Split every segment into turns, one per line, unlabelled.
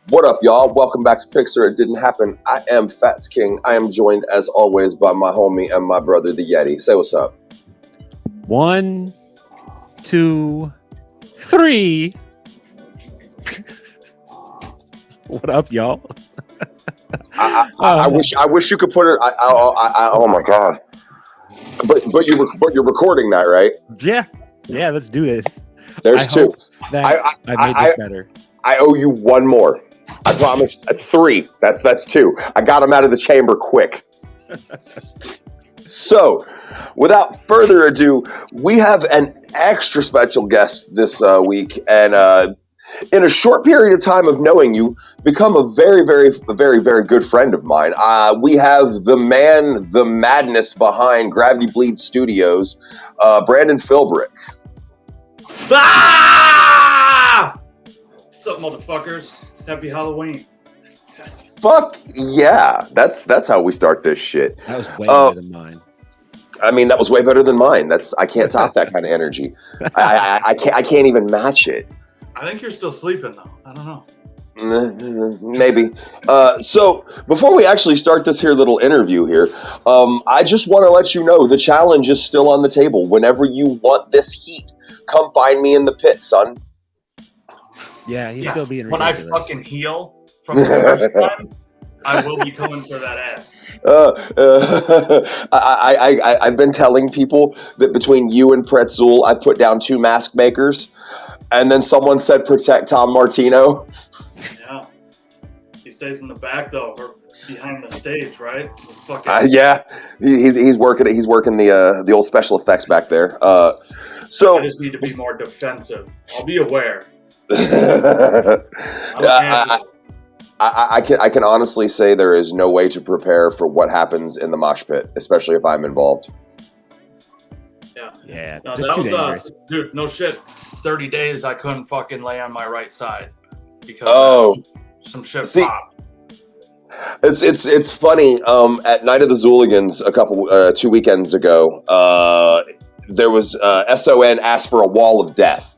What up, y'all? Welcome back to Pics, It Didn't Happen. I am Fats King. I am joined, as always, by my homie and my brother, the Yeti. Say what's up.
1, 2, 3. What up, y'all?
I wish you could put it. Oh my god! But you're recording that, right?
Yeah. Let's do this.
There's two.
I made this better.
I owe you one more. I promise. 3. That's 2. I got them out of the chamber quick. So, without further ado, we have an extra special guest this week, and in a short period of time of knowing you, become a very, very, very, very good friend of mine. We have the man, the madness behind Gravity Bleed Studios, Brandon Philbrick.
Ah! What's up, motherfuckers? Happy Halloween.
Fuck yeah. That's how we start this shit.
That was way better than mine.
I mean, that was way better than mine. I can't top that kind of energy. I can't even match it.
I think you're still sleeping, though. I don't know.
Maybe. So before we actually start this here little interview here, I just want to let you know the challenge is still on the table. Whenever you want this heat, come find me in the pit, son.
Yeah, he's still being
ridiculous. When I fucking heal from the first time, I will be coming for that ass.
I've been telling people that between you and Pretzel, I put down 2 mask makers. And then someone said, protect Tom Martino.
Yeah. He stays in the back, though, or behind the stage, right?
Yeah. He's working it. He's working the old special effects back there. So
I just need to be more defensive. I'll be aware.
I can honestly say there is no way to prepare for what happens in the mosh pit, especially if I'm involved.
Yeah,
no,
just too dangerous.
Dude, no shit. 30 days I couldn't fucking lay on my right side because some shit popped.
It's funny. At Night of the Zooligans a 2 weekends ago, there was SON asked for a wall of death.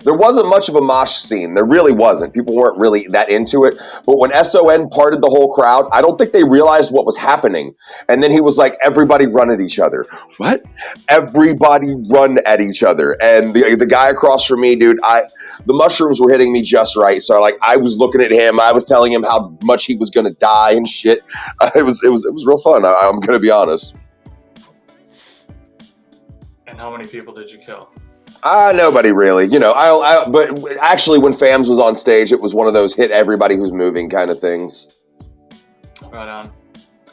There wasn't much of a mosh scene. There really wasn't. People weren't really that into it. But when SON parted the whole crowd, I don't think they realized what was happening. And then he was like, everybody run at each other. What? Everybody run at each other. And the guy across from me, dude, the mushrooms were hitting me just right. So I was looking at him. I was telling him how much he was going to die and shit. It was real fun. I'm going to be honest.
And how many people did you kill?
Nobody really, but actually when Fams was on stage, it was one of those hit everybody who's moving kind of things.
Right on.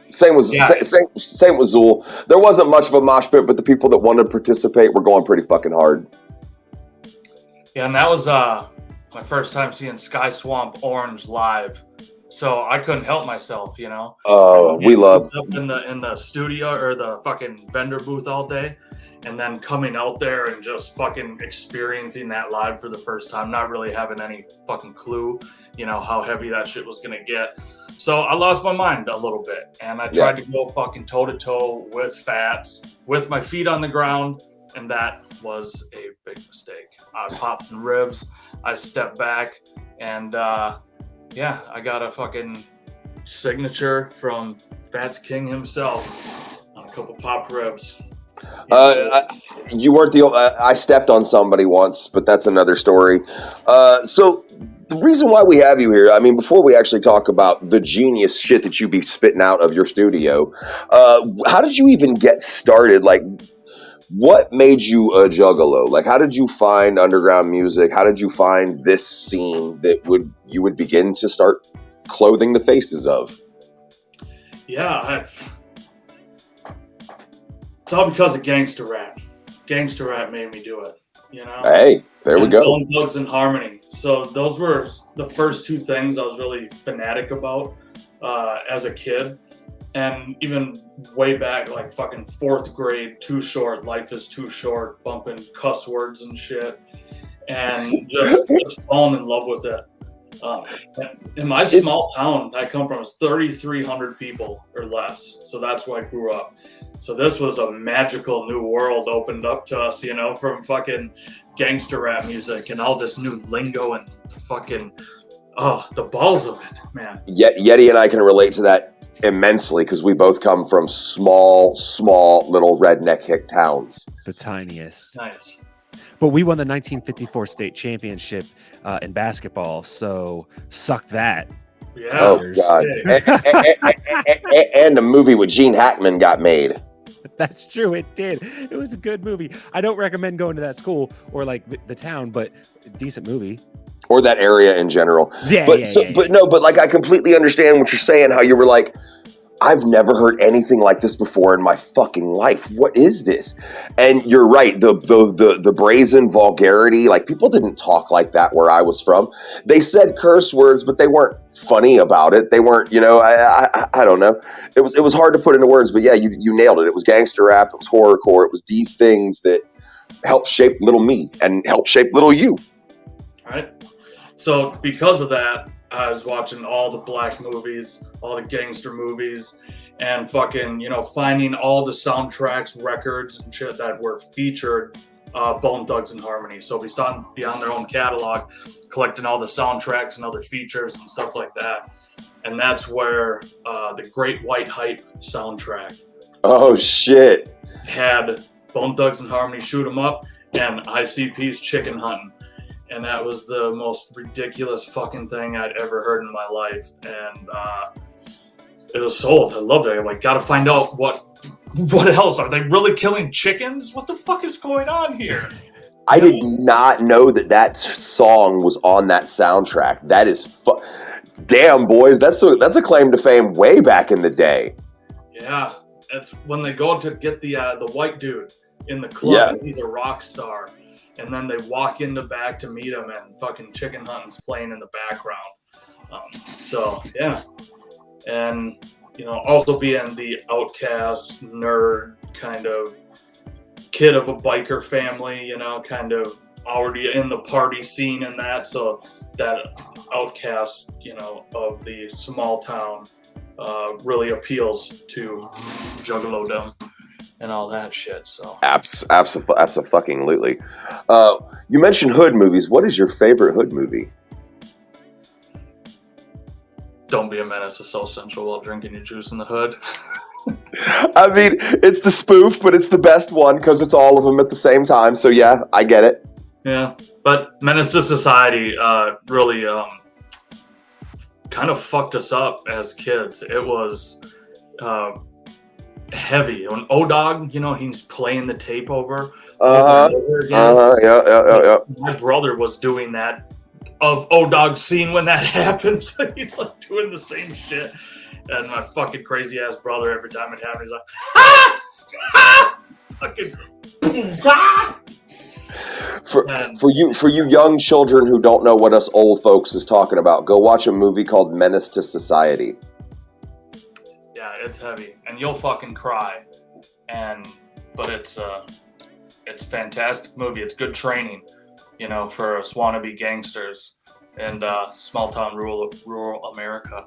Same with Zool. There wasn't much of a mosh pit, but the people that wanted to participate were going pretty fucking hard.
Yeah, and that was my first time seeing Sky Swamp Orange live. So I couldn't help myself,
Oh, we love
up in the studio or the fucking vendor booth all day. And then coming out there and just fucking experiencing that live for the first time, not really having any fucking clue, how heavy that shit was going to get. So I lost my mind a little bit. And I tried to go fucking toe-to-toe with Fats, with my feet on the ground. And that was a big mistake. I popped some ribs. I stepped back. And, I got a fucking signature from Fats King himself on a couple popped ribs.
You weren't I stepped on somebody once, but that's another story. So the reason why we have you here, I mean, before we actually talk about the genius shit that you be spitting out of your studio, how did you even get started? Like, what made you a juggalo? Like, how did you find underground music? How did you find this scene that you would begin to start clothing the faces of?
Yeah, it's all because of Gangsta Rap. Gangsta Rap made me do it,
Hey, there we go.
Bone Thugs and Harmony. So those were the first 2 things I was really fanatic about as a kid. And even way back, like fucking 4th grade, Too Short, Life is Too Short, bumping cuss words and shit. And just falling in love with it. Um, in my small town I come from is 3,300 people or less. So that's where I grew up. So this was a magical new world opened up to us, you know, from fucking gangster rap music and all this new lingo and fucking, the balls of it, man.
Yeti and I can relate to that immensely because we both come from small little redneck hick towns.
The tiniest.
Nice.
But we won the 1954 state championship in basketball, so suck that.
Yeah.
Oh God! And the movie with Gene Hackman got made.
That's true. It did. It was a good movie. I don't recommend going to that school or like the town, but decent movie.
Or that area in general.
Yeah,
but like I completely understand what you're saying. How you were like, I've never heard anything like this before in my fucking life. What is this? And you're right. The brazen vulgarity, like people didn't talk like that where I was from. They said curse words, but they weren't funny about it. They weren't, you know, I don't know. It was hard to put into words, but yeah, you nailed it. It was gangster rap. It was horrorcore. It was these things that helped shape little me and helped shape little you.
All right. So because of that, I was watching all the black movies, all the gangster movies, and fucking, you know, finding all the soundtracks, records, and shit that were featured Bone Thugs and Harmony. So beyond their own catalog, collecting all the soundtracks and other features and stuff like that. And that's where the Great White Hype soundtrack.
Oh shit!
Had Bone Thugs and Harmony Shoot 'Em Up and ICP's Chicken Hunting. And that was the most ridiculous fucking thing I'd ever heard in my life. And it was sold. I loved it. I'm like, gotta find out what else. Are they really killing chickens? What the fuck is going on here?
I did not know that song was on that soundtrack. That is damn, boys. That's a claim to fame way back in the day.
Yeah. That's when they go to get the white dude in the club and he's a rock star. And then they walk in the back to meet him, and fucking Chicken Hunting's playing in the background. So yeah, and you know, also being the outcast nerd kind of kid of a biker family, you know, kind of already in the party scene and that. So that outcast, you know, of the small town really appeals to Juggalodom and all that shit. So
absolutely. You mentioned hood movies. What is your favorite hood movie?
Don't Be a Menace to South Central while drinking your juice in the hood.
I mean, it's the spoof, but it's the best one because it's all of them at the same time. So yeah, I get it.
Yeah, but Menace to Society really kind of fucked us up as kids. It was heavy. When O-Dog, you know, he's playing the tape over and over again.
Yeah.
My brother was doing that of O-Dog's scene when that happened. So he's like doing the same shit. And my fucking crazy ass brother, every time it happened, he's like, ha! Ha! Fucking ha!
For you young children who don't know what us old folks is talking about, go watch a movie called Menace to Society.
Yeah, it's heavy, and you'll fucking cry. But it's a fantastic movie. It's good training, you know, for us wannabe gangsters in small town rural America.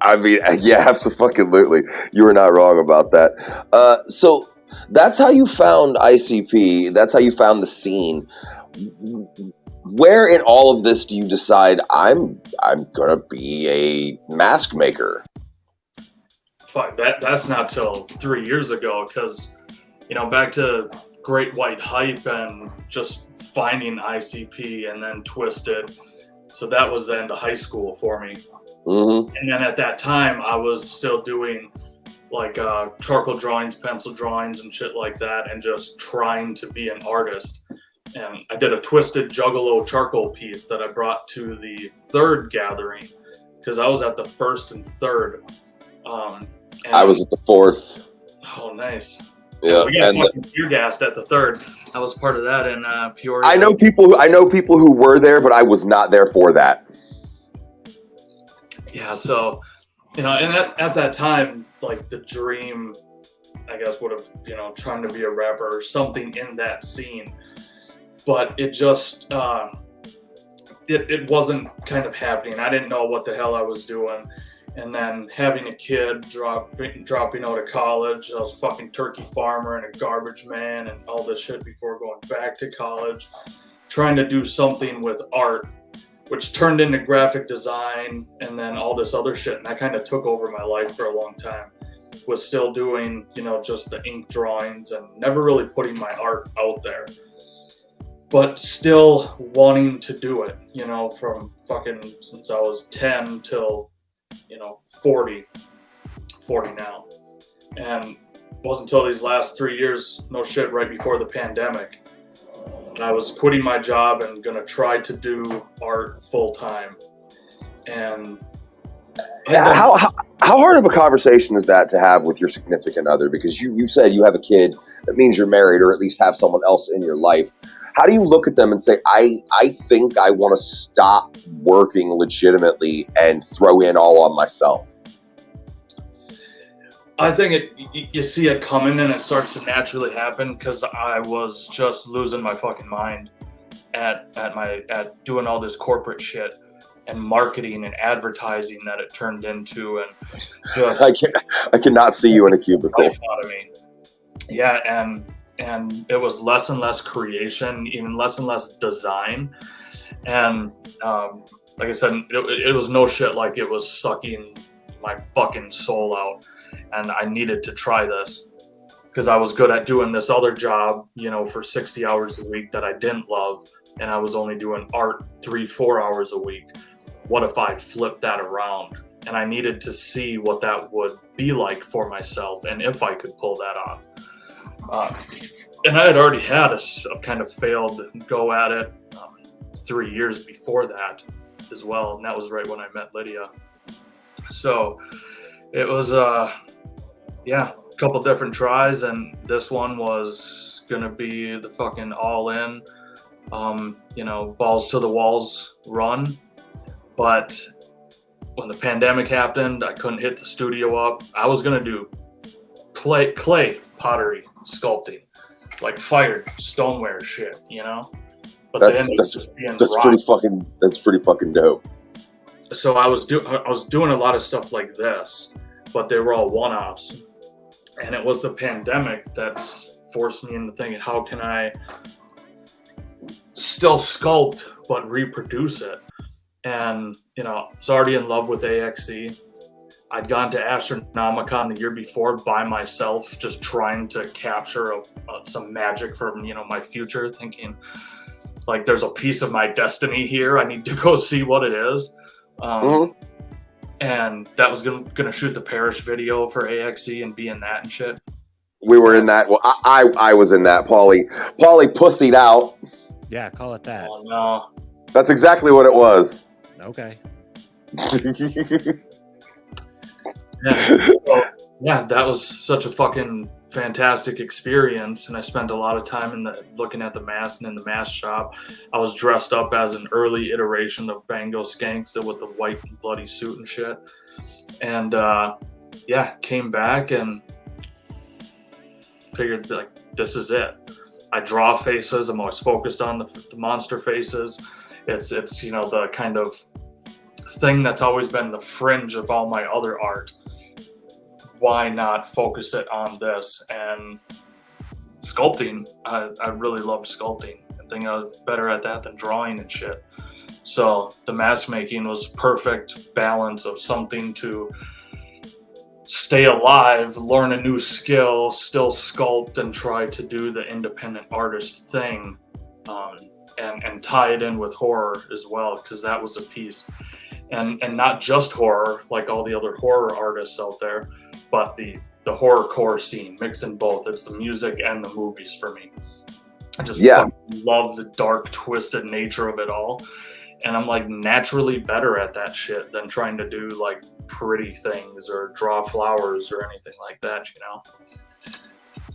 I mean, yeah, absolutely. You were not wrong about that. So that's how you found ICP. That's how you found the scene. Where in all of this do you decide I'm gonna be a mask maker?
Fuck, that's not till 3 years ago, because, you know, back to Great White Hype and just finding ICP and then Twisted. So that was the end of high school for me.
Mm-hmm.
And then at that time, I was still doing like charcoal drawings, pencil drawings, and shit like that, and just trying to be an artist. And I did a Twisted Juggalo charcoal piece that I brought to the third gathering, because I was at the first and third. And
I was at the fourth.
Oh, nice.
Yeah,
we got fucking tear gassed at the third. I was part of that in Peoria.
I know people who were there, but I was not there for that.
Yeah, so, you know, and at that time, like, the dream, I guess, would have, you know, trying to be a rapper or something in that scene. But it just, it wasn't kind of happening. I didn't know what the hell I was doing. And then having a kid, dropping out of college, I was fucking turkey farmer and a garbage man and all this shit before going back to college, trying to do something with art, which turned into graphic design and then all this other shit. And that kind of took over my life for a long time. Was still doing, just the ink drawings and never really putting my art out there. But still wanting to do it, from fucking since I was 10 till 40 now. And it wasn't until these last 3 years, no shit, right before the pandemic, and I was quitting my job and gonna try to do art full time. And
how hard of a conversation is that to have with your significant other? Because you said you have a kid, that means you're married or at least have someone else in your life. How do you look at them and say, I think I want to stop working legitimately and throw in all on myself?
I think you see it coming and it starts to naturally happen, because I was just losing my fucking mind at doing all this corporate shit and marketing and advertising that it turned into, and just
I cannot see you in a cubicle.
Out of me. Yeah, and it was less and less creation, even less and less design. And like I said, it was no shit, like it was sucking my fucking soul out. And I needed to try this because I was good at doing this other job, for 60 hours a week that I didn't love. And I was only doing art 3-4 hours a week. What if I flipped that around? And I needed to see what that would be like for myself and if I could pull that off. And I had already had a kind of failed go at it 3 years before that as well. And that was right when I met Lydia. So it was, a couple different tries. And this one was going to be the fucking all in, balls to the walls run. But when the pandemic happened, I couldn't hit the studio up. I was going to do clay pottery sculpting, like fired stoneware shit, But
that's pretty fucking dope.
So I was doing a lot of stuff like this, but they were all one-offs. And it was the pandemic that's forced me into thinking, how can I still sculpt but reproduce it? And I was already in love with AXE. I'd gone to Astronomicon the year before by myself, just trying to capture some magic from my future, thinking like there's a piece of my destiny here. I need to go see what it is. And that was gonna shoot the Parish video for AXE and be in that and shit.
We were in that. Well, I was in that. Paulie pussied out.
Yeah, call it that.
Oh no.
That's exactly what it was.
Okay.
Yeah, that was such a fucking fantastic experience, and I spent a lot of time looking at the mask and in the mask shop. I was dressed up as an early iteration of Bango Skanks with the white and bloody suit and shit, and came back and figured like this is it. I draw faces. I'm always focused on the monster faces. It's the kind of thing that's always been the fringe of all my other art. Why not focus it on this? And sculpting, I really loved sculpting. I think I was better at that than drawing and shit. So the mask making was perfect balance of something to stay alive, learn a new skill, still sculpt and try to do the independent artist thing, and tie it in with horror as well, because that was a piece. And not just horror like all the other horror artists out there, but the horrorcore scene, mixing both. It's the music and the movies for me. I just love the dark, twisted nature of it all. And I'm like naturally better at that shit than trying to do like pretty things or draw flowers or anything like that,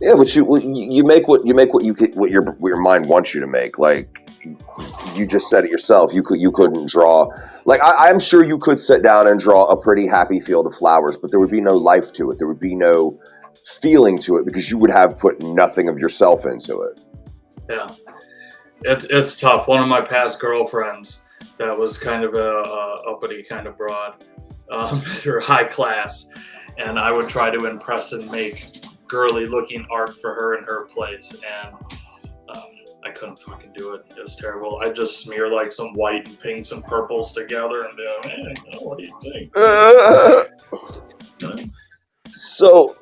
Yeah, but you make what your mind wants you to make. Like you just said it yourself. You couldn't draw. Like I'm sure you could sit down and draw a pretty happy field of flowers, but there would be no life to it. There would be no feeling to it because you would have put nothing of yourself into it.
Yeah, it's tough. One of my past girlfriends, that was kind of a uppity kind of broad, or high class, and I would try to impress and make girly looking art for her in her place, and I couldn't fucking do it. It was terrible. I just smear like some white and pinks and purples together and be like, hey, what do you think?
So,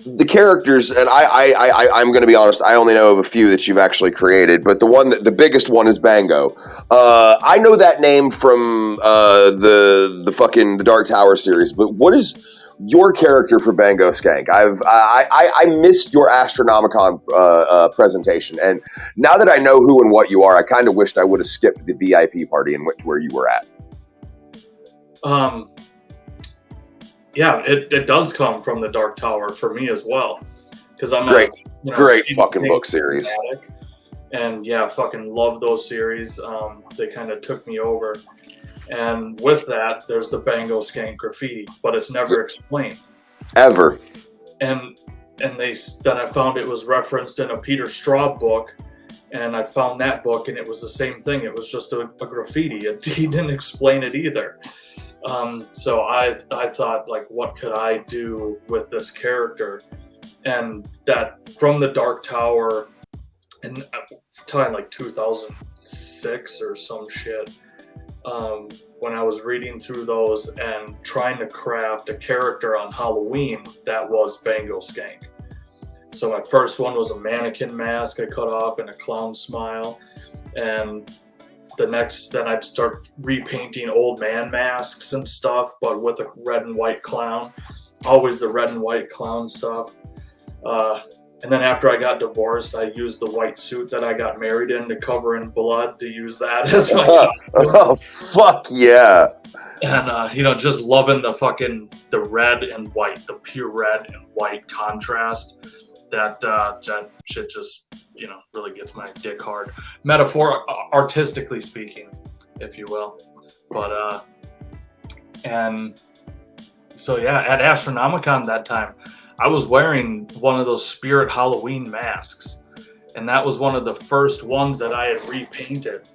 the characters, and I'm going to be honest, I only know of a few that you've actually created, but the biggest one is Bango. I know that name from the Dark Tower series, but what is your character for Bango Skank? I missed your Astronomicon presentation, and now that I know who and what you are, I kind of wished I would have skipped the VIP party and went to where you were at.
Yeah, it does come from the Dark Tower for me as well, because I'm
great
Stephen
fucking
King
book series.
fanatic, and yeah, fucking love those series. They kind of took me over. And with that, there's the Bango Skank graffiti, but it's never explained.
Ever.
And then I found it was referenced in a Peter Straub book, and I found that book, and it was the same thing. It was just a graffiti. He didn't explain it either. So I thought, like, what could I do with this character? And that from the Dark Tower, and time like 2006 or some shit. When I was reading through those and trying to craft a character on Halloween, that was Bango Skank. So my first one was a mannequin mask I cut off and a clown smile. And then I'd start repainting old man masks and stuff, but with a red and white clown. Always the red and white clown stuff. And then after I got divorced, I used the white suit that I got married in to cover in blood, to use that as my costume.
Oh, fuck yeah.
And, just loving the red and white, the pure red and white contrast. That shit just, really gets my dick hard. Artistically speaking, if you will. But, and so yeah, at Astronomicon that time, I was wearing one of those Spirit Halloween masks, and that was one of the first ones that I had repainted.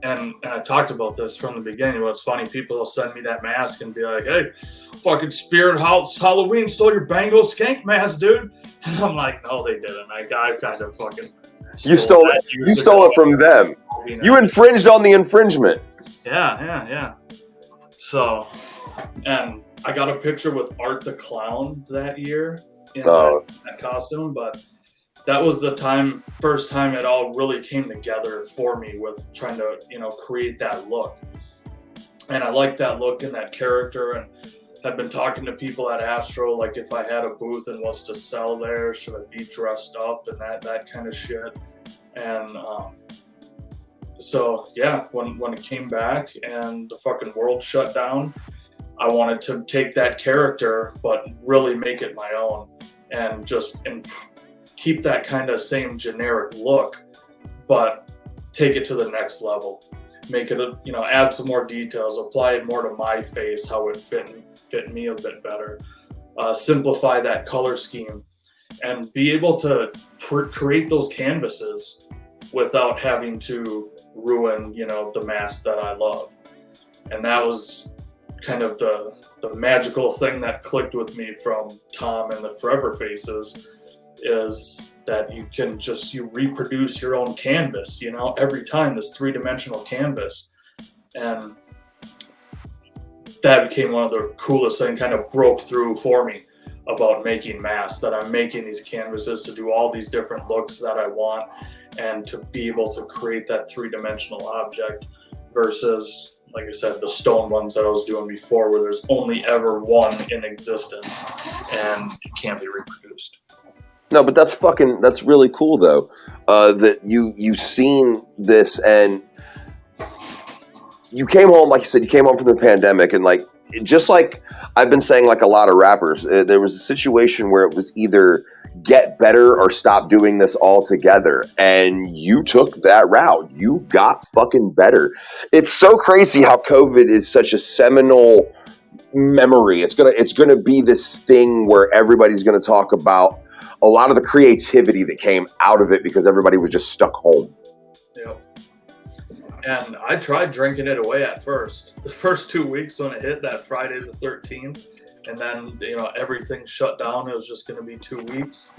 And I talked about this from the beginning. What's funny, people will send me that mask and be like, "Hey, fucking Spirit Halloween stole your Bango Skank mask, dude." And I'm like, "No, they didn't. I kind of fucking
stole it. You stole it from them. You infringed on the infringement."
Yeah. So, and I got a picture with Art the Clown that year in that costume, but that was the first time it all really came together for me with trying to, create that look. And I liked that look and that character, and had been talking to people at Astro, like if I had a booth and was to sell there, should I be dressed up and that kind of shit. And so yeah, when it came back and the fucking world shut down, I wanted to take that character, but really make it my own, and just keep that kind of same generic look, but take it to the next level. Make it, add some more details, apply it more to my face, how it fit me a bit better. Simplify that color scheme, and be able to create those canvases without having to ruin, the mask that I love. And that was kind of the magical thing that clicked with me from Tom and the Forever Faces, is that you can you reproduce your own canvas, every time, this 3-dimensional canvas. And that became one of the coolest things, kind of broke through for me about making masks, that I'm making these canvases to do all these different looks that I want, and to be able to create that 3-dimensional object versus, like I said, the stone ones that I was doing before, where there's only ever one in existence and it can't be reproduced.
No, but that's really cool though, that you've seen this, and you came home, like you said, you came home from the pandemic, and like, just like I've been saying, like a lot of rappers, there was a situation where it was either get better or stop doing this altogether, and you took that route. You got fucking better. It's so crazy how COVID is such a seminal memory. It's gonna be this thing where everybody's gonna talk about a lot of the creativity that came out of it because everybody was just stuck home.
Yep. And I tried drinking it away at first. The first 2 weeks when it hit that Friday the 13th, and then everything shut down. It was just going to be 2 weeks,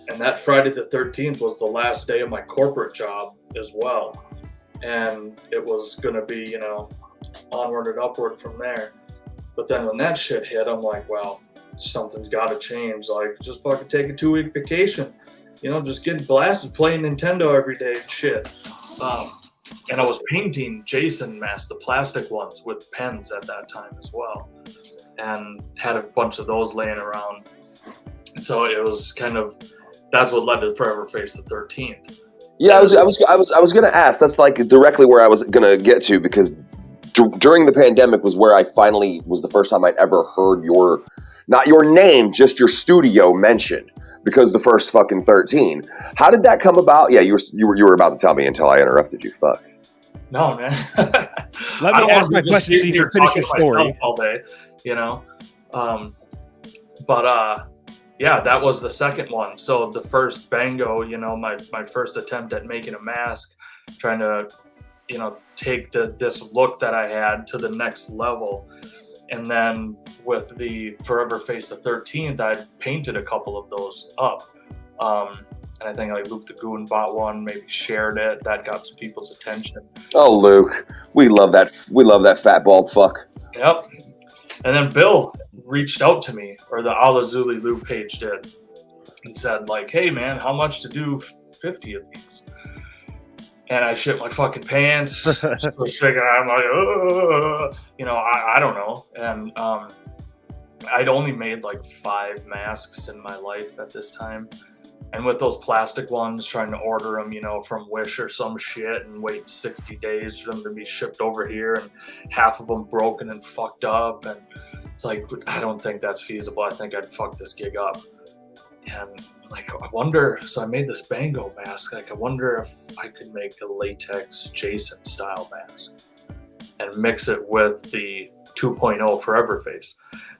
and that Friday the 13th was the last day of my corporate job as well, and it was going to be onward and upward from there. But then when that shit hit, I'm like, well, something's got to change. Like, just fucking take a 2-week vacation. Just get blasted playing Nintendo every day and shit. And I was painting Jason masks, the plastic ones, with pens at that time as well, and had a bunch of those laying around. So it was that's what led to Forever Face the 13th.
Yeah, I was gonna ask. That's like directly where I was gonna get to, because during the pandemic was where I finally was the first time I'd ever heard not your name, just your studio mentioned. Because the first fucking 13. How did that come about? Yeah, you were about to tell me until I interrupted you. Fuck.
No, man.
Let me ask my question so you can finish your story
all day. Yeah, that was the second one. So the first Bango, my first attempt at making a mask, trying to, take this look that I had to the next level. And then with the Forever Face the 13th, I painted a couple of those up. And I think like Luke the Goon bought one, maybe shared it. That got some people's attention.
Oh, Luke. We love that fat bald fuck.
Yep. And then Bill reached out to me, or the Ala Zuli Lou page did, and said like, hey man, how much to do 50 of these? And I shit my fucking pants. I'm like, I don't know. And I'd only made like 5 masks in my life at this time. And with those plastic ones, trying to order them, from Wish or some shit, and wait 60 days for them to be shipped over here, and half of them broken and fucked up. And it's like, I don't think that's feasible. I think I'd fuck this gig up. And like, I wonder, so I made this Bango mask. Like, I wonder if I could make a latex Jason style mask and mix it with the 2.0 Forever Face.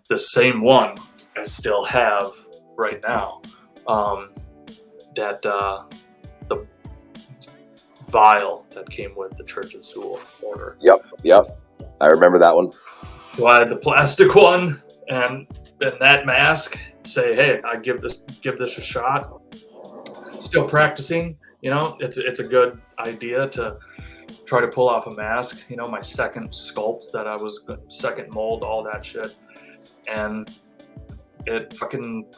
The same one I still have right now. The vial that came with the Church of Zool order.
Yep. I remember that one.
So I had the plastic one and then that mask. Say, hey, I give this a shot. Still practicing, it's a good idea to try to pull off a mask. My second sculpt that I was second mold, all that shit, and it fucking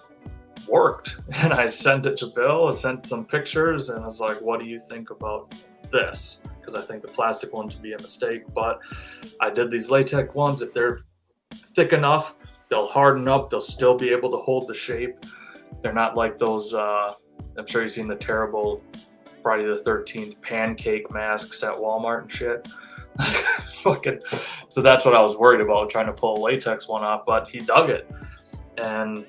worked. And I sent it to Bill. I sent some pictures, and I was like, "What do you think about this?" Because I think the plastic ones would be a mistake, but I did these latex ones. If they're thick enough, they'll harden up. They'll still be able to hold the shape. They're not like those, I'm sure you've seen the terrible Friday the 13th pancake masks at Walmart and shit. Fucking. So that's what I was worried about, trying to pull a latex one off. But he dug it and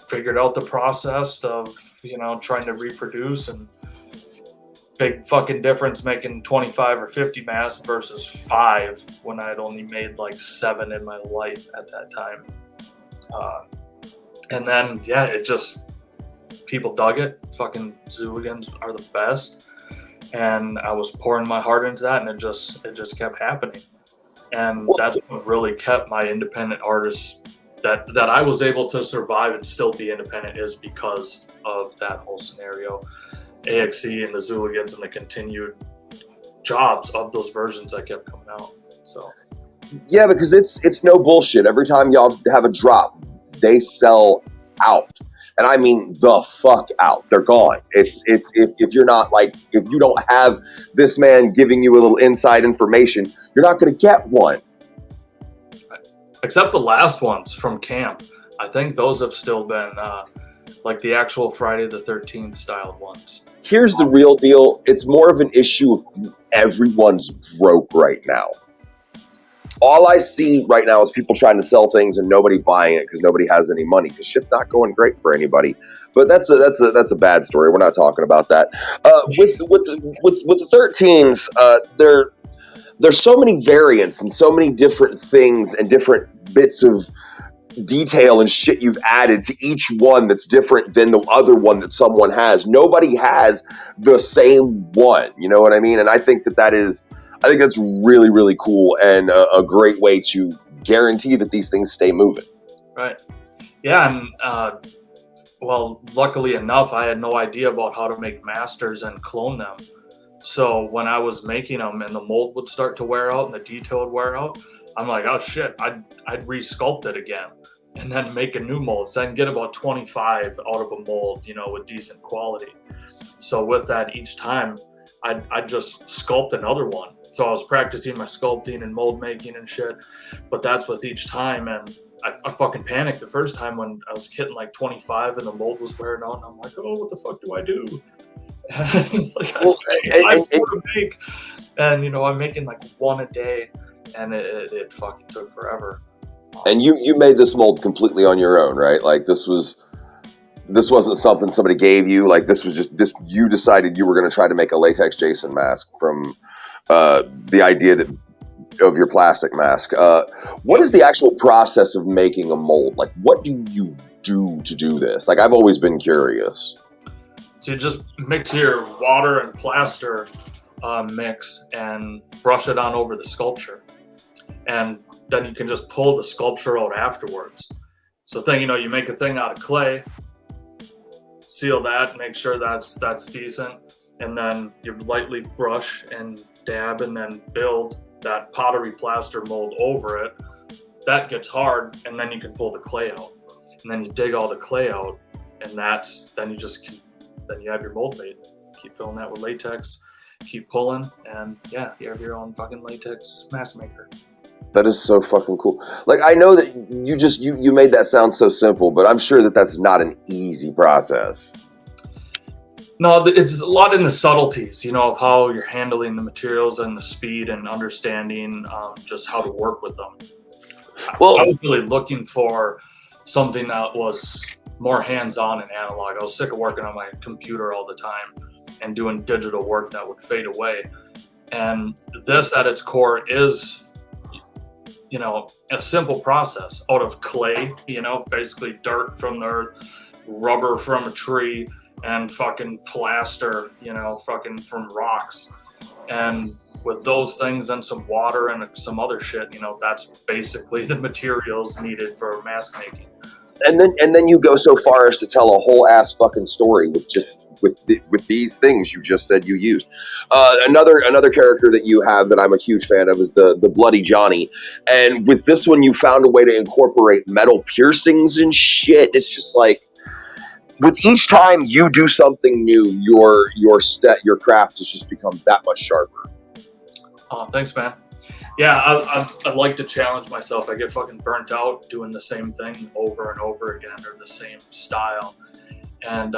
figured out the process of, trying to reproduce, and big fucking difference making 25 or 50 masks versus 5 when I had only made like 7 in my life at that time. And then, yeah, it just, people dug it. Fucking Zooligans are the best. And I was pouring my heart into that, and it just kept happening. And that's what really kept my independent artists, that I was able to survive and still be independent, is because of that whole scenario. AXE and the Zooligans and the continued jobs of those versions that kept coming out. So
yeah, because it's no bullshit. Every time y'all have a drop, they sell out, and I mean the fuck out. They're gone. It's if you're not like, if you don't have this man giving you a little inside information, you're not going to get one.
Except the last ones from camp. I think those have still been like the actual Friday the 13th styled ones.
Here's the real deal. It's more of an issue of everyone's broke right now. All I see right now is people trying to sell things and nobody buying it because nobody has any money, because shit's not going great for anybody. But that's a bad story. We're not talking about that. With the 13s, there's so many variants and so many different things and different bits of detail and shit you've added to each one that's different than the other one that someone has. Nobody has the same one. You know what I mean? And I think that's really, really cool and a great way to guarantee that these things stay moving.
Right. Yeah, and well, luckily enough, I had no idea about how to make masters and clone them. So when I was making them and the mold would start to wear out and the detail would wear out, I'm like, oh shit, I'd resculpt it again and then make a new mold. So I can get about 25 out of a mold, you know, with decent quality. So with that, each time I'd just sculpt another one. So I was practicing my sculpting and mold making and shit. But that's with each time. And I fucking panicked the first time when I was hitting like 25 and the mold was wearing out. And I'm like, oh, what the fuck do I do? Like, I have to make. And, you know, I'm making like one a day. And it fucking took forever.
And you made this mold completely on your own, right? Like this wasn't something somebody gave you. Like this was just this. You decided you were going to try to make a latex Jason mask from the idea of your plastic mask. What is the actual process of making a mold? Like, what do you do to do this? Like, I've always been curious.
So you just mix your water and plaster mix and brush it on over the sculpture, and then you can just pull the sculpture out afterwards. So you know, you make a thing out of clay, seal that, make sure that's decent, and then you lightly brush and dab and then build that pottery plaster mold over it. That gets hard, and then you can pull the clay out, and then you dig all the clay out, and then you have your mold made. Keep filling that with latex, keep pulling, and yeah, you have your own fucking latex mask maker.
That is so fucking cool. Like, I know that you made that sound so simple, but I'm sure that that's not an easy process.
No, it's a lot in the subtleties, you know, of how you're handling the materials and the speed and understanding just how to work with them. Well, I was really looking for something that was more hands-on and analog. I was sick of working on my computer all the time and doing digital work that would fade away. And this at its core is, you know, a simple process out of clay, you know, basically dirt from the earth, rubber from a tree, and fucking plaster, you know, fucking from rocks. And with those things and some water and some other shit, you know, that's basically the materials needed for mask making.
And then you go so far as to tell a whole ass fucking story with these things you just said you used. Another character that you have that I'm a huge fan of is the Bloody Johnny. And with this one, you found a way to incorporate metal piercings and shit. It's just like, with each time you do something new, your craft has just become that much sharper.
Oh, thanks, man. Yeah, I like to challenge myself. I get fucking burnt out doing the same thing over and over again, or the same style, and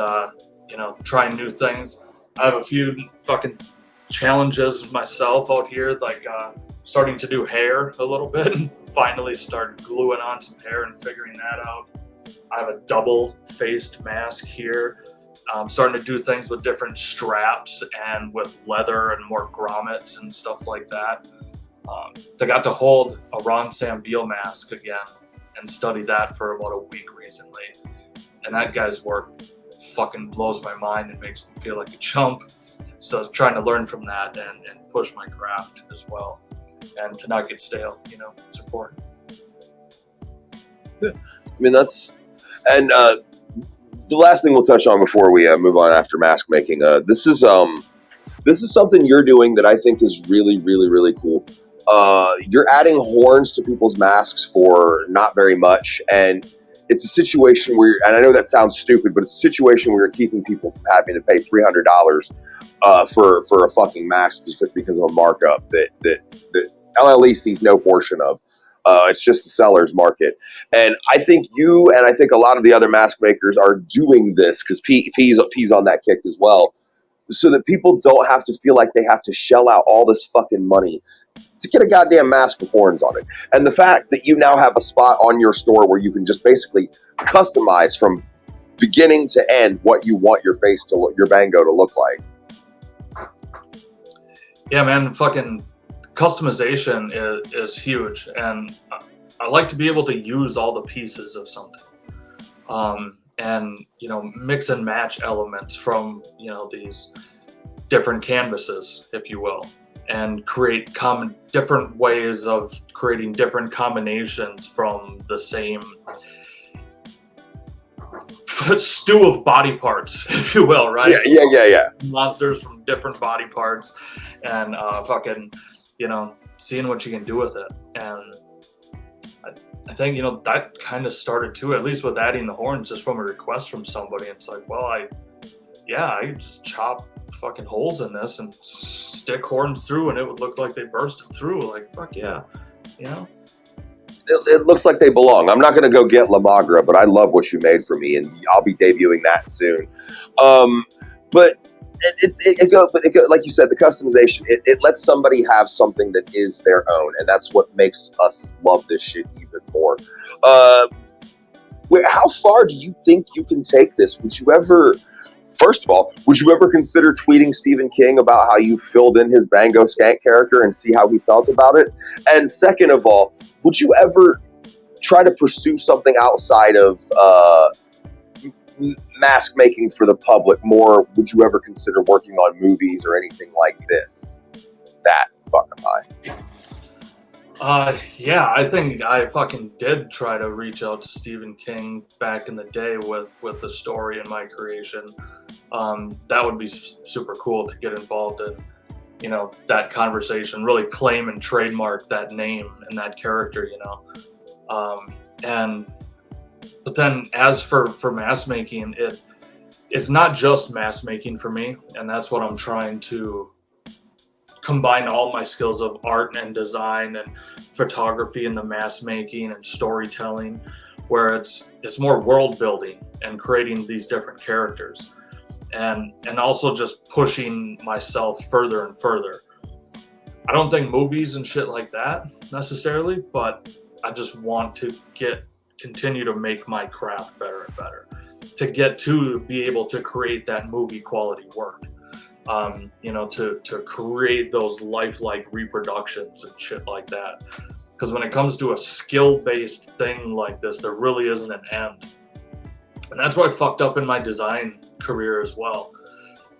you know, trying new things. I have a few fucking challenges myself out here, like starting to do hair a little bit. Finally, start gluing on some hair and figuring that out. I have a double-faced mask here. I'm starting to do things with different straps and with leather and more grommets and stuff like that. So I got to hold a Ron Sambiel mask again and study that for about a week recently. And that guy's work fucking blows my mind and makes me feel like a chump. So trying to learn from that and push my craft as well. And to not get stale, you know, it's important.
Yeah. I mean, and the last thing we'll touch on before we move on after mask making, this is something you're doing that I think is really, really, really cool. You're adding horns to people's masks for not very much, and it's a situation where, and I know that sounds stupid, but it's a situation where you're keeping people from having to pay $300 for a fucking mask because of a markup that LLE sees no portion of. It's just the seller's market. And I think you and I think a lot of the other mask makers are doing this because P's on that kick as well, so that people don't have to feel like they have to shell out all this fucking money to get a goddamn mask with horns on it. And the fact that you now have a spot on your store where you can just basically customize from beginning to end what you want your face to look, your Bango to look like.
Yeah, man, fucking customization is huge. And I like to be able to use all the pieces of something, and mix and match elements from these different canvases, if you will, and create different ways of creating different combinations from the same stew of body parts, if you will, right?
Yeah.
Monsters from different body parts, and seeing what you can do with it. And I think that kind of started too, at least with adding the horns, just from a request from somebody. It's like, well, I just chop fucking holes in this and stick horns through, and it would look like they bursted through. Like, fuck yeah,
It looks like they belong. I'm not going to go get La Magra, but I love what you made for me, and I'll be debuting that soon. But it go like you said, the customization. It lets somebody have something that is their own, and that's what makes us love this shit even more. How far do you think you can take this? First of all, would you ever consider tweeting Stephen King about how you filled in his Bango Skank character and see how he felt about it? And second of all, would you ever try to pursue something outside of mask making for the public more? Would you ever consider working on movies or anything like this? That fuck am I?
Yeah, I think I fucking did try to reach out to Stephen King back in the day with the story and my creation. That would be super cool to get involved in, that conversation, really claim and trademark that name and that character, but then as for mask making, it's not just mask making for me, and that's what I'm trying to combine all my skills of art and design and photography and the mask making and storytelling, where it's more world building and creating these different characters, and also just pushing myself further and further. I don't think movies and shit like that necessarily, but I just want to continue to make my craft better and better, to get to be able to create that movie quality work. To create those lifelike reproductions and shit like that. Because when it comes to a skill-based thing like this, there really isn't an end. And that's why I fucked up in my design career as well.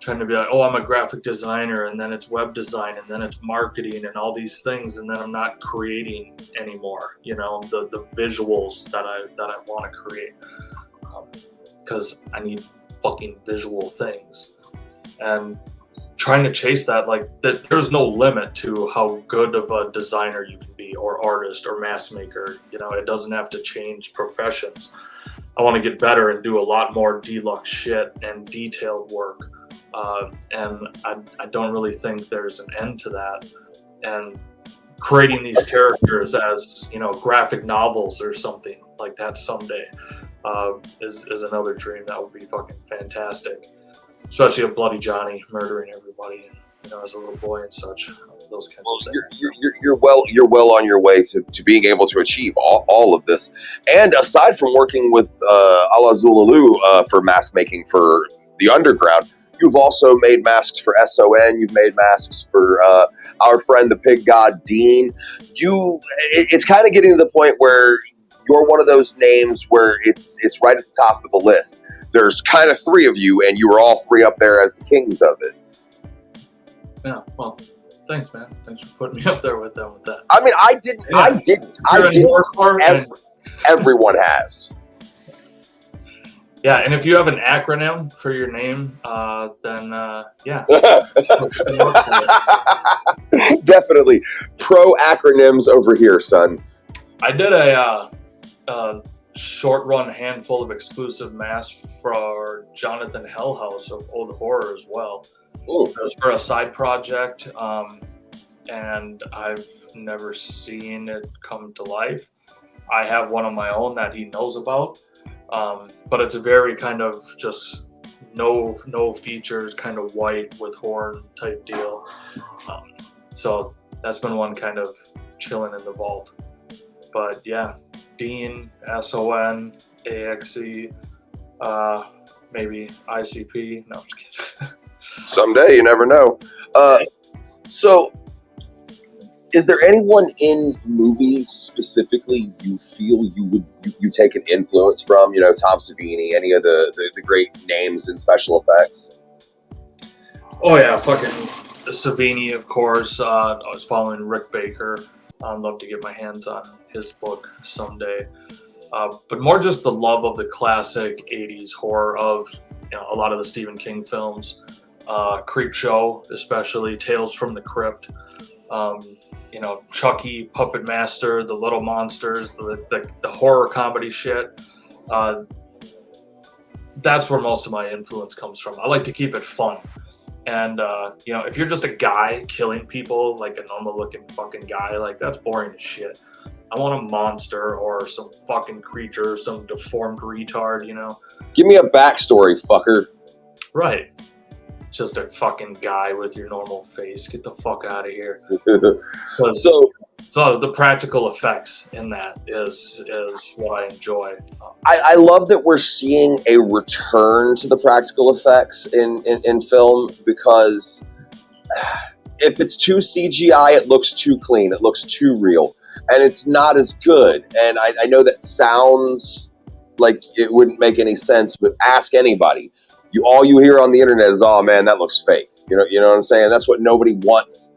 Trying to be like, oh, I'm a graphic designer, and then it's web design, and then it's marketing and all these things, and then I'm not creating anymore, the visuals that I want to create. Because I need fucking visual things. And trying to chase that, there's no limit to how good of a designer you can be, or artist, or mask maker. It doesn't have to change professions. I want to get better and do a lot more deluxe shit and detailed work. And I don't really think there's an end to that. And creating these characters as, graphic novels or something like that someday is another dream that would be fucking fantastic. Especially a Bloody Johnny murdering everybody, as a little boy and such. Those kinds of things.
You're well on your way to being able to achieve all of this. And aside from working with Ala Zulalu for mask making for the underground, you've also made masks for SON. You've made masks for our friend the Pig God Dean. It's kind of getting to the point where you're one of those names where it's right at the top of the list. There's kind of three of you, and you were all three up there as the kings of it.
Yeah, well, thanks, man. Thanks for putting me up there with that.
I mean, I didn't. Everyone has.
Yeah, and if you have an acronym for your name, then yeah.
Definitely. Pro acronyms over here, son.
I did a short run handful of exclusive masks for Jonathan Hellhouse of Old Horror as well.
Ooh.
It was for a side project, and I've never seen it come to life. I have one of my own that he knows about, but it's a very kind of just no features, kind of white with horn type deal. So that's been one kind of chilling in the vault. But yeah, Dean, SON, AXE, maybe ICP. No, I'm just kidding.
Someday, you never know. So Is there anyone in movies specifically you feel you take an influence from? Tom Savini, any of the great names in special effects?
Oh yeah, fucking Savini, of course. I was following Rick Baker. I'd love to get my hands on his book someday. But more just the love of the classic 80s horror of a lot of the Stephen King films. Creepshow, especially, Tales from the Crypt. Chucky, Puppet Master, The Little Monsters, the horror comedy shit. That's where most of my influence comes from. I like to keep it fun. And, if you're just a guy killing people, like a normal looking fucking guy, like that's boring as shit. I want a monster or some fucking creature, some deformed retard,
Give me a backstory, fucker.
Right. Just a fucking guy with your normal face. Get the fuck out of here. So the practical effects in that is what I enjoy.
I love that we're seeing a return to the practical effects in film, because if it's too CGI, it looks too clean. It looks too real. And it's not as good. And I know that sounds like it wouldn't make any sense, but ask anybody. All you hear on the internet is, "Oh man, that looks fake." You know what I'm saying? That's what nobody wants.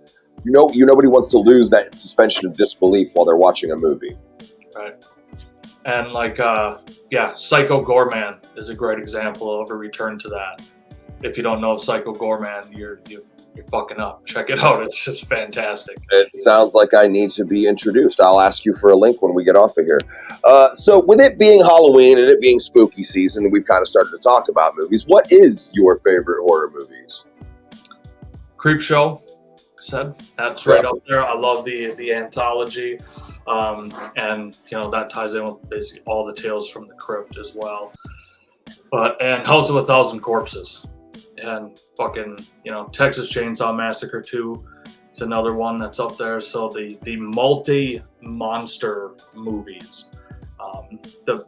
Nobody wants to lose that suspension of disbelief while they're watching a movie.
Right. And Psycho Goreman is a great example of a return to that. If you don't know Psycho Goreman, you're fucking up. Check it out. It's just fantastic.
It sounds like I need to be introduced. I'll ask you for a link when we get off of here. So with it being Halloween and it being spooky season, we've kind of started to talk about movies. What is your favorite horror movies?
Creepshow, said. That's right up there. I love the anthology. And that ties in with basically all the Tales from the Crypt as well. And House of a Thousand Corpses. And fucking, Texas Chainsaw Massacre 2 is another one that's up there. So the multi-monster movies, the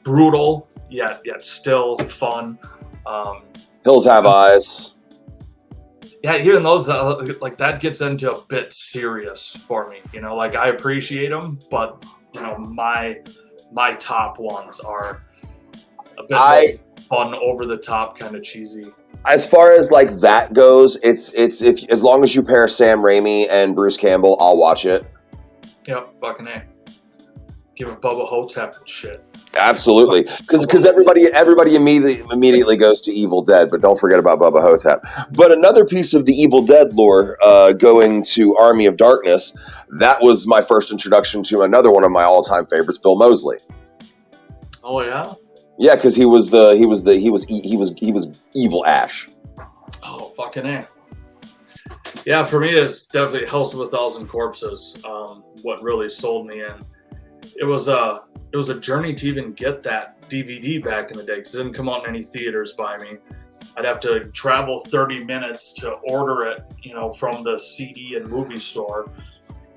brutal yet still fun.
Hills Have Eyes.
Yeah, even those that gets into a bit serious for me. I appreciate them, but my top ones are a bit more fun, over the top, kind of cheesy.
As far as that goes, it's if as long as you pair Sam Raimi and Bruce Campbell, I'll watch it.
Yep, fucking A. Give it Bubba Hotep and shit.
Absolutely, because everybody immediately goes to Evil Dead, but don't forget about Bubba Hotep. But another piece of the Evil Dead lore, going to Army of Darkness, that was my first introduction to another one of my all-time favorites, Bill Moseley.
Oh yeah.
Yeah, because he was Evil Ash.
Oh fucking A. Yeah, for me it's definitely House of a Thousand Corpses. What really sold me in. It was a journey to even get that DVD back in the day, because it didn't come out in any theaters by me. I'd have to travel 30 minutes to order it, from the CD and movie store,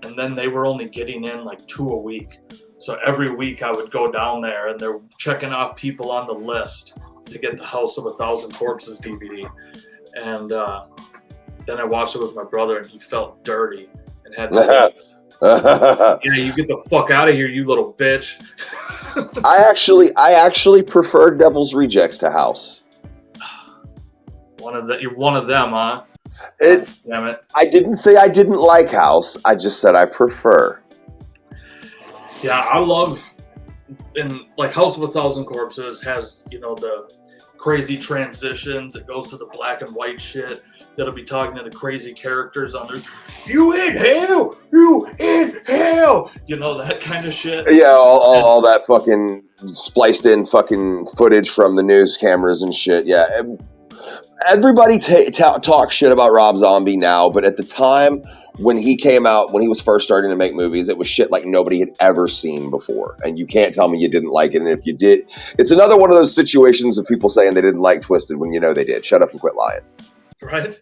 and then they were only getting in 2 a week. So every week I would go down there, and they're checking off people on the list to get the House of a Thousand Corpses DVD. And then I watched it with my brother, and he felt dirty and had to you get the fuck out of here, you little bitch.
I actually prefer Devil's Rejects to House.
You're one of them, huh?
Damn it. I didn't say I didn't like House. I just said I prefer.
Yeah, I love, and House of a Thousand Corpses has, the crazy transitions. It goes to the black and white shit. That'll be talking to the crazy characters on there. You in hell! You in hell! That kind of shit.
Yeah, all that fucking spliced in fucking footage from the news cameras and shit. Yeah. Everybody talks shit about Rob Zombie now, but at the time when he came out, when he was first starting to make movies, it was shit like nobody had ever seen before. And you can't tell me you didn't like it. And if you did, it's another one of those situations of people saying they didn't like Twisted when they did. Shut up and quit lying.
Right?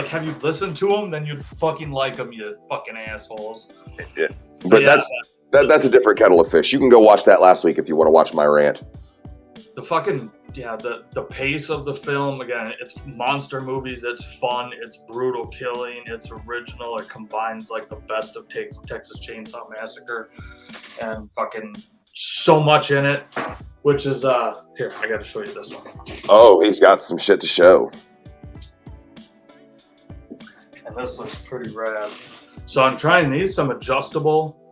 Have you listened to them? Then you'd fucking like them, you fucking assholes.
Yeah. But that's a different kettle of fish. You can go watch that last week if you want to watch my rant.
the pace of the film, again, it's monster movies, it's fun, it's brutal killing, it's original, it combines like the best of Texas Chainsaw Massacre and fucking so much in it, which is here, I gotta show you this one.
Oh, he's got some shit to show.
And this looks pretty rad. So I'm trying some adjustable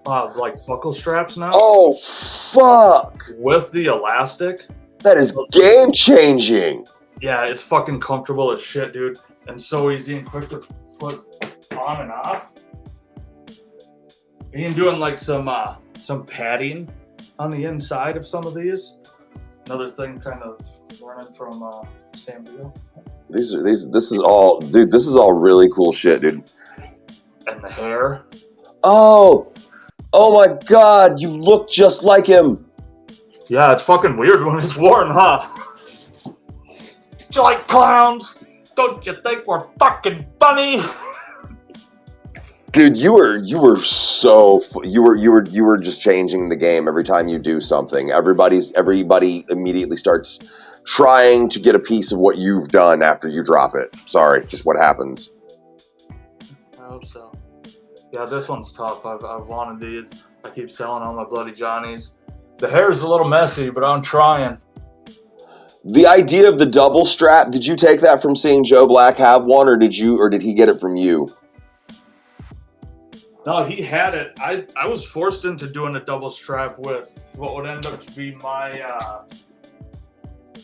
like buckle straps now.
Oh, fuck.
With the elastic.
That is game changing.
Yeah, it's fucking comfortable as shit, dude. And so easy and quick to put on and off. Even doing like some padding on the inside of some of these. Another thing kind of learning from Sam Beal.
This is all really cool shit, dude.
And the hair.
Oh my God, you look just like him.
Yeah, it's fucking weird when it's worn, huh? You like clowns? Don't you think we're fucking funny?
Dude, you were just changing the game every time you do something. Everybody immediately starts trying to get a piece of what you've done after you drop it. Sorry, just what happens.
I hope so. Yeah, this one's tough. I've wanted these. I keep selling all my Bloody Johnnies. The hair's a little messy, but I'm trying.
The idea of the double strap, did you take that from seeing Joe Black have one, or did he get it from you?
No, he had it. I was forced into doing a double strap with what would end up to be my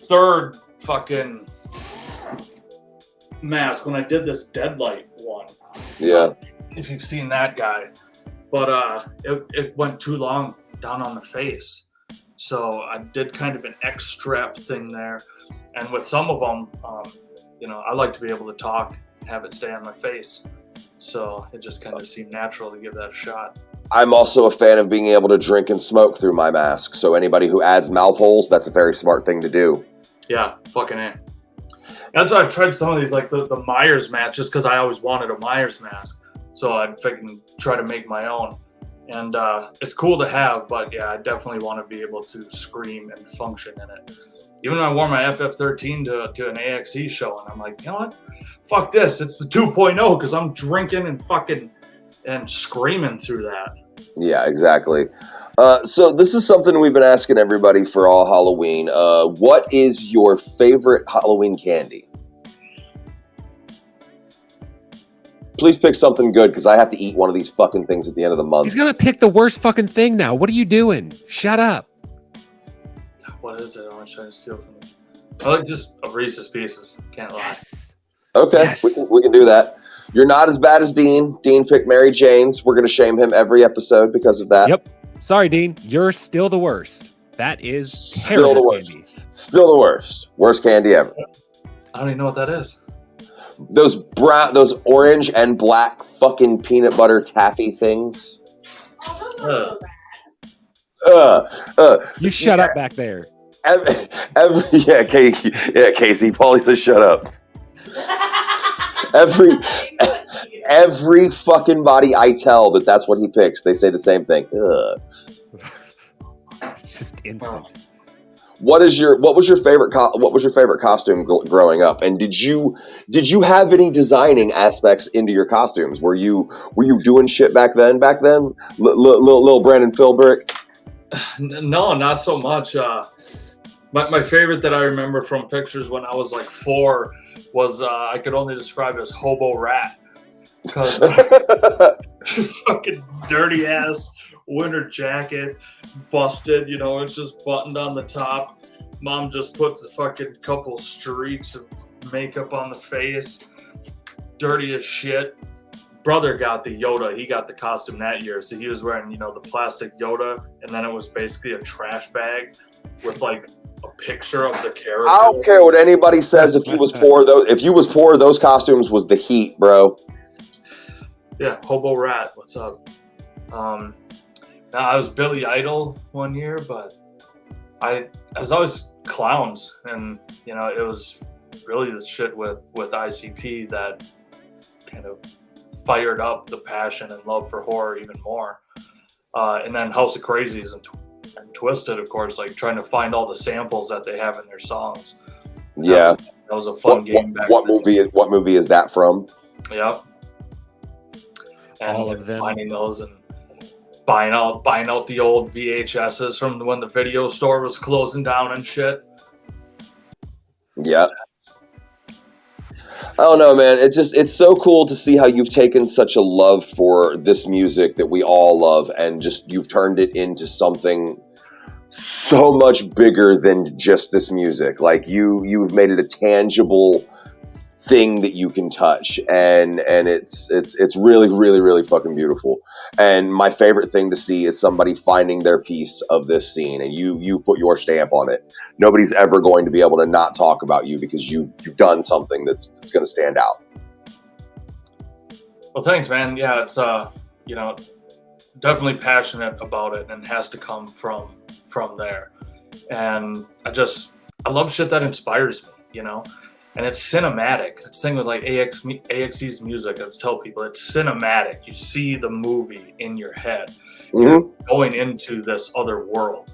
third fucking mask when I did this Deadlight one.
Yeah.
If you've seen that guy. But it went too long down on the face. So I did kind of an X strap thing there. And with some of them, I like to be able to talk and have it stay on my face. So it just kind of seemed natural to give that a shot.
I'm also a fan of being able to drink and smoke through my mask. So anybody who adds mouth holes, that's a very smart thing to do.
Yeah, fucking A. That's why I've tried some of these, like the Myers mask, just because I always wanted a Myers mask. So I'd fucking try to make my own. And it's cool to have, but yeah, I definitely want to be able to scream and function in it. Even when I wore my FF13 to an AXE show, and I'm like, you know what? Fuck this. It's the 2.0 because I'm drinking and fucking and screaming through that.
Yeah, exactly. So this is something we've been asking everybody for all Halloween. What is your favorite Halloween candy? Please pick something good, because I have to eat one of these fucking things at the end of the month.
He's gonna pick the worst fucking thing now. What are you doing? Shut up.
What is it? I want to try to steal from you. I like just a Reese's Pieces. Can't lie.
Yes.
Okay,
Yes.
we can do that. You're not as bad as Dean. Dean picked Mary Jane's. We're going to shame him every episode because of that.
Yep. Sorry, Dean. You're still the worst. That is
Still the worst.
candy.
Still the worst. Worst candy ever.
I don't even know what that is.
Those orange and black fucking peanut butter taffy things.
Uh,
You shut up back there.
Casey. Paulie says shut up. Every fucking body I tell that's what he picks, they say the same thing. Ugh.
It's just instant.
What was your favorite costume growing up? And did you have any designing aspects into your costumes? Were you doing shit back then? Little Brandon Philbrick?
No, not so much. My favorite that I remember from pictures when I was like 4 was I could only describe as Hobo Rat. Because fucking dirty ass winter jacket, busted, it's just buttoned on the top. Mom just puts a fucking couple streaks of makeup on the face. Dirty as shit. Brother got the Yoda. He got the costume that year. So he was wearing, the plastic Yoda. And then it was basically a trash bag with like a picture of the character.
I don't care what anybody says. If you was poor, those costumes was the heat, bro.
Yeah, Hobo Rat. What's up? Now I was Billy Idol one year, but I was always clowns, and it was really the shit with ICP that kind of fired up the passion and love for horror even more. And then House of Crazies in and Twisted, of course, like trying to find all the samples that they have in their songs.
Yeah.
That was a fun game back then.
What movie is that from?
Yep. And
All of them.
finding those and buying out the old VHSs from when the video store was closing down and shit.
Yeah. I don't know, man. It's so cool to see how you've taken such a love for this music that we all love, and just you've turned it into something so much bigger than just this music. Like you've made it a tangible thing that you can touch, and it's really, really, really fucking beautiful. And my favorite thing to see is somebody finding their piece of this scene, and you put your stamp on it. Nobody's ever going to be able to not talk about you because you've done something that's going to stand out.
Well, thanks, man. Yeah, it's definitely passionate about it, and has to come from there. And I love shit that inspires me, And it's cinematic. That's the thing with like AXE's music. I tell people it's cinematic. You see the movie in your head. You're going into this other world.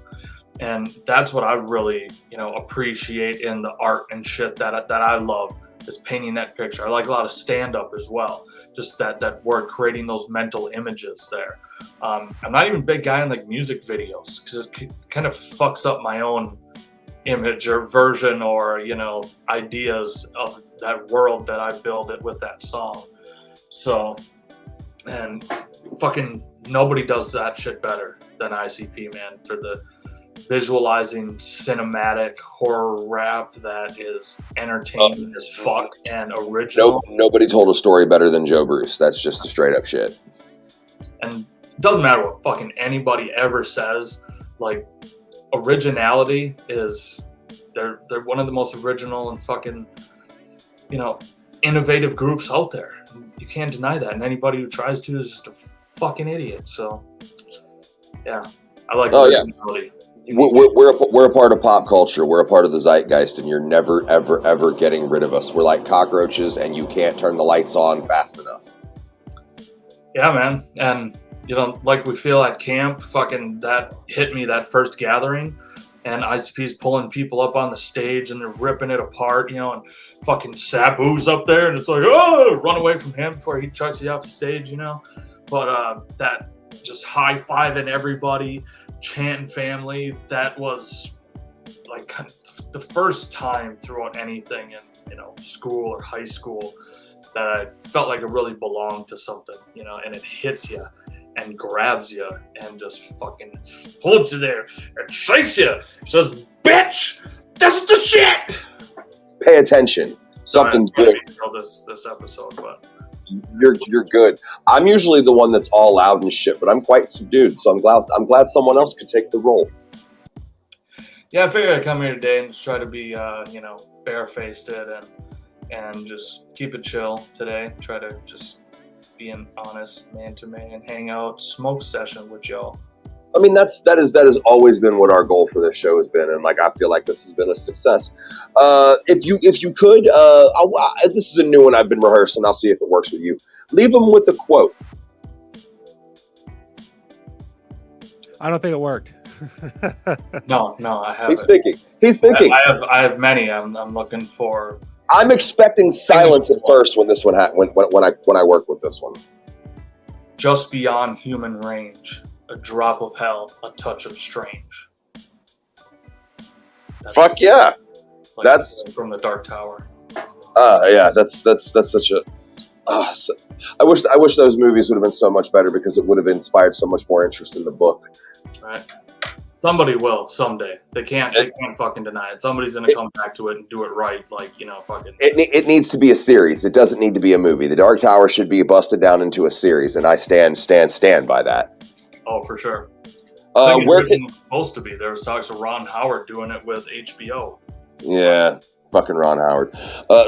And that's what I really, appreciate in the art and shit that I love, is painting that picture. I like a lot of stand-up as well. Just that word, creating those mental images there. I'm not even a big guy in like music videos because it kind of fucks up my own image or version or ideas of that world that I build it with that song. So, and fucking nobody does that shit better than ICP, man, for the visualizing cinematic horror rap that is entertaining as fuck and original.
Nobody told a story better than Joe Bruce. That's just the straight up shit.
And it doesn't matter what fucking anybody ever says, like, originality is they're one of the most original and fucking innovative groups out there. You can't deny that, and anybody who tries to is just a fucking idiot. So yeah, I like originality.
We're a part of pop culture. We're a part of the zeitgeist, and you're never ever ever getting rid of us. We're like cockroaches, and you can't turn the lights on fast enough.
Yeah, man. And like we feel at camp, fucking that hit me that first gathering, and ICP's pulling people up on the stage and they're ripping it apart, and fucking Sabu's up there, and it's like, oh, run away from him before he chucks you off the stage, But that just high-fiving everybody, chanting family, that was like kind of the first time throughout anything in school or high school that I felt like it really belonged to something, and it hits you and grabs you and just fucking holds you there and shakes you. Says, "Bitch, this is the shit."
Pay attention. Something's good.
This episode, but
you're good. I'm usually the one that's all loud and shit, but I'm quite subdued. So I'm glad someone else could take the role.
Yeah, I figured I'd come here today and just try to be, barefaced it and just keep it chill today. Try to just be an honest man-to-man, hang out, smoke session with y'all.
I mean, that has always been what our goal for this show has been, and like I feel like this has been a success. If you could, this is a new one I've been rehearsing. I'll see if it works with you. Leave them with a quote.
I don't think it worked.
No, I haven't.
He's thinking.
I have many. I'm looking for.
I'm expecting silence at first when this one when I work with this one.
Just beyond human range, a drop of hell, a touch of strange.
Fuck yeah!
Like
That's
from the Dark Tower.
Yeah, that's such a. I wish those movies would have been so much better because it would have inspired so much more interest in the book.
Right. Somebody will someday. They can't fucking deny it. Somebody's gonna come back to it and do it right. Like, fucking.
It needs to be a series. It doesn't need to be a movie. The Dark Tower should be busted down into a series, and I stand by that.
Oh, for sure.
Where
it was supposed to be? There was talks of Ron Howard doing it with HBO.
Yeah, fucking Ron Howard.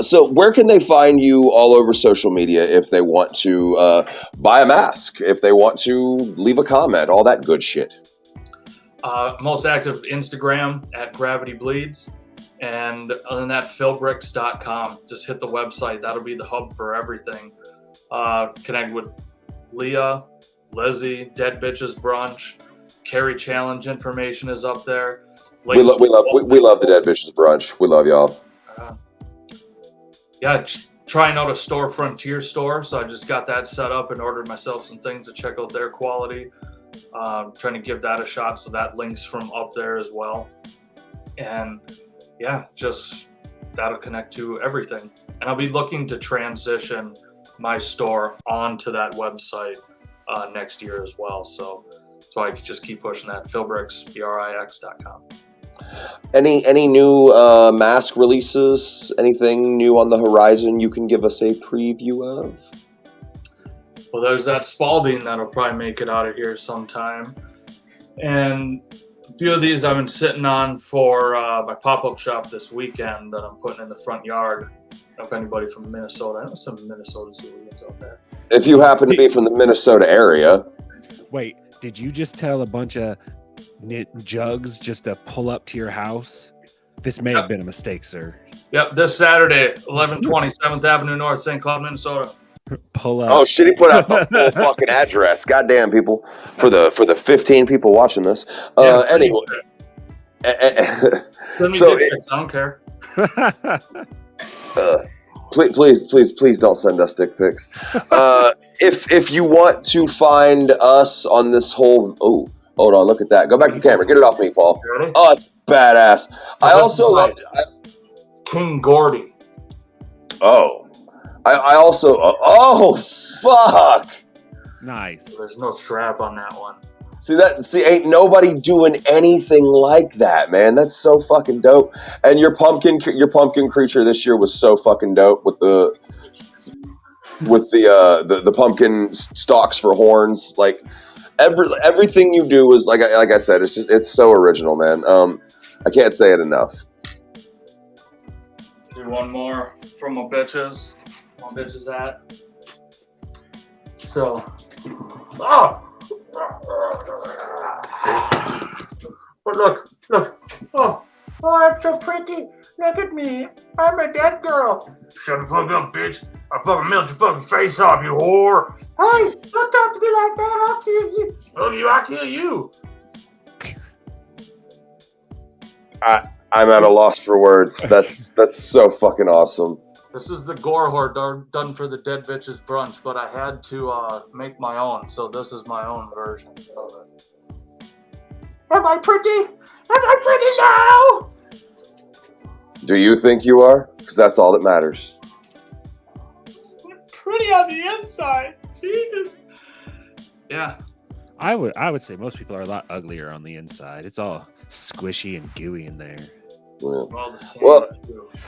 So where can they find you all over social media if they want to buy a mask, if they want to leave a comment, all that good shit?
Most active Instagram at Gravity Bleeds, and other than that, philbricks.com. Just hit the website. That'll be the hub for everything. Connect with Leah, Lizzie, Dead Bitches Brunch, Carry Challenge information is up there.
We love the Dead Vicious Brunch. We love y'all.
Yeah, trying out a Store Frontier store, so I just got that set up and ordered myself some things to check out their quality. Trying to give that a shot, so that links from up there as well. And yeah, just that'll connect to everything. And I'll be looking to transition my store onto that website next year as well. So I could just keep pushing that. PhilBrix.com.
Any new mask releases? Anything new on the horizon you can give us a preview of?
Well, there's that Spalding that'll probably make it out of here sometime. And a few of these I've been sitting on for my pop-up shop this weekend that I'm putting in the front yard. If anybody from Minnesota, I know some Minnesota Zooligans out there.
If you happen to be from the Minnesota area.
Wait, did you just tell a bunch of jugs just to pull up to your house? This may have been a mistake, sir.
Yep, this Saturday, 1120 7th Avenue North, St. Cloud, Minnesota.
Pull up.
Oh shit! He put out the full fucking address. Goddamn, people! For the 15 people watching this.
Yes,
Anyway.
Send me
So
dick pics, I don't care.
Please don't send us dick pics. If you want to find us on this whole hold on, look at that. Go back to the camera. Get it off me, Paul.
Ready?
Oh, it's badass. I also love
King Gordy.
I also fuck.
Nice.
There's no strap on that one.
See, ain't nobody doing anything like that, man. That's so fucking dope. And your pumpkin creature this year was so fucking dope with the pumpkin stalks for horns. Like everything you do is like I said, it's so original, man. I can't say it enough.
Do one more from my bitches. My bitches at. So, but look. Oh, I'm so pretty. Look at me. I'm a dead girl. Shut the fuck up, bitch. I'll fucking melt your fucking face off, you whore. Hey, don't talk to me like that. I'll kill you. I'll kill you.
I'm at a loss for words. That's so fucking awesome.
This is the gore horde done for the Dead Bitches Brunch, but I had to make my own, so this is my own version of it. Am I pretty? Am I pretty now?
Do you think you are? Because that's all that matters.
I'm pretty on the inside. Jesus. Yeah.
I would say most people are a lot uglier on the inside. It's all squishy and gooey in there.
Yeah. Well,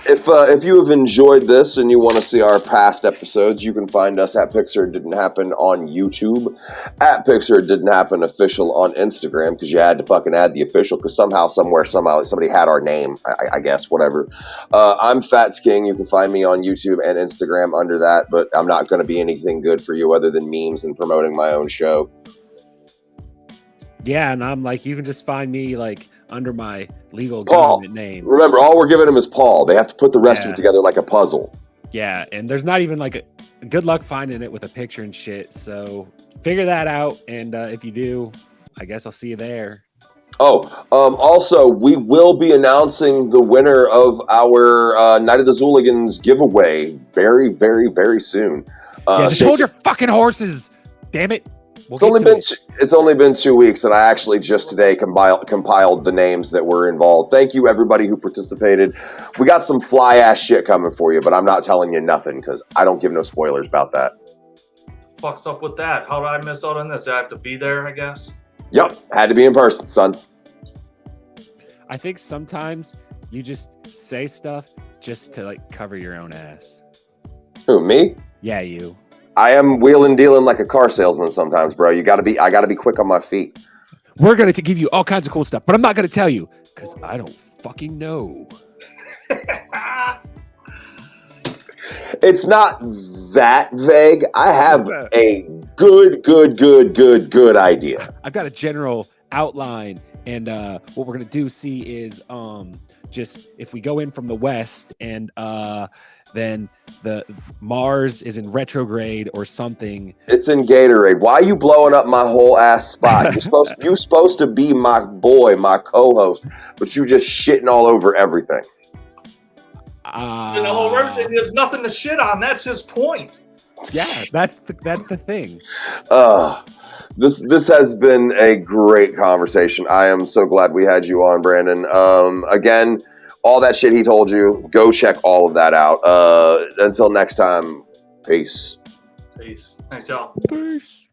if you have enjoyed this and you want to see our past episodes, you can find us at Pixar Didn't Happen on YouTube, at Pixar Didn't Happen official on Instagram, because you had to fucking add the official, because somehow somebody had our name, I guess, whatever. I'm Fats King. You can find me on YouTube and Instagram under that, but I'm not going to be anything good for you other than memes and promoting my own show.
Yeah, and I'm like, you can just find me like under my legal
Paul.
government name.
Remember, all we're giving them is Paul. They have to put the rest of it together like a puzzle.
Yeah, and there's not even like a good luck finding it with a picture and shit. So figure that out, and if you do, I guess I'll see you there.
Also, we will be announcing the winner of our Night of the Zooligans giveaway very, very, very soon.
Just hold your fucking horses, damn it.
It's only been 2 weeks, and I actually just today compiled the names that were involved. Thank you, everybody who participated. We got some fly-ass shit coming for you, but I'm not telling you nothing, because I don't give no spoilers about that.
Fuck's up with that? How did I miss out on this? I have to be there, I guess?
Yep, had to be in person, son.
I think sometimes you just say stuff just to like cover your own ass.
Who, me?
Yeah, you.
I am wheeling dealing like a car salesman sometimes, bro. I gotta be quick on my feet.
We're gonna give you all kinds of cool stuff, but I'm not gonna tell you because I don't fucking know.
It's not that vague. I have a good idea.
I've got a general outline And what we're gonna do is just if we go in from the west, and then the Mars is in retrograde or something.
It's in Gatorade. Why are you blowing up my whole ass spot? You're supposed to be my boy, my co-host, but you just shitting all over everything.
There's nothing to shit on. That's his point.
Yeah, that's the thing.
This has been a great conversation. I am so glad we had you on, Brandon. Again, all that shit he told you, go check all of that out. Until next time, peace.
Peace. Thanks, y'all.
Peace.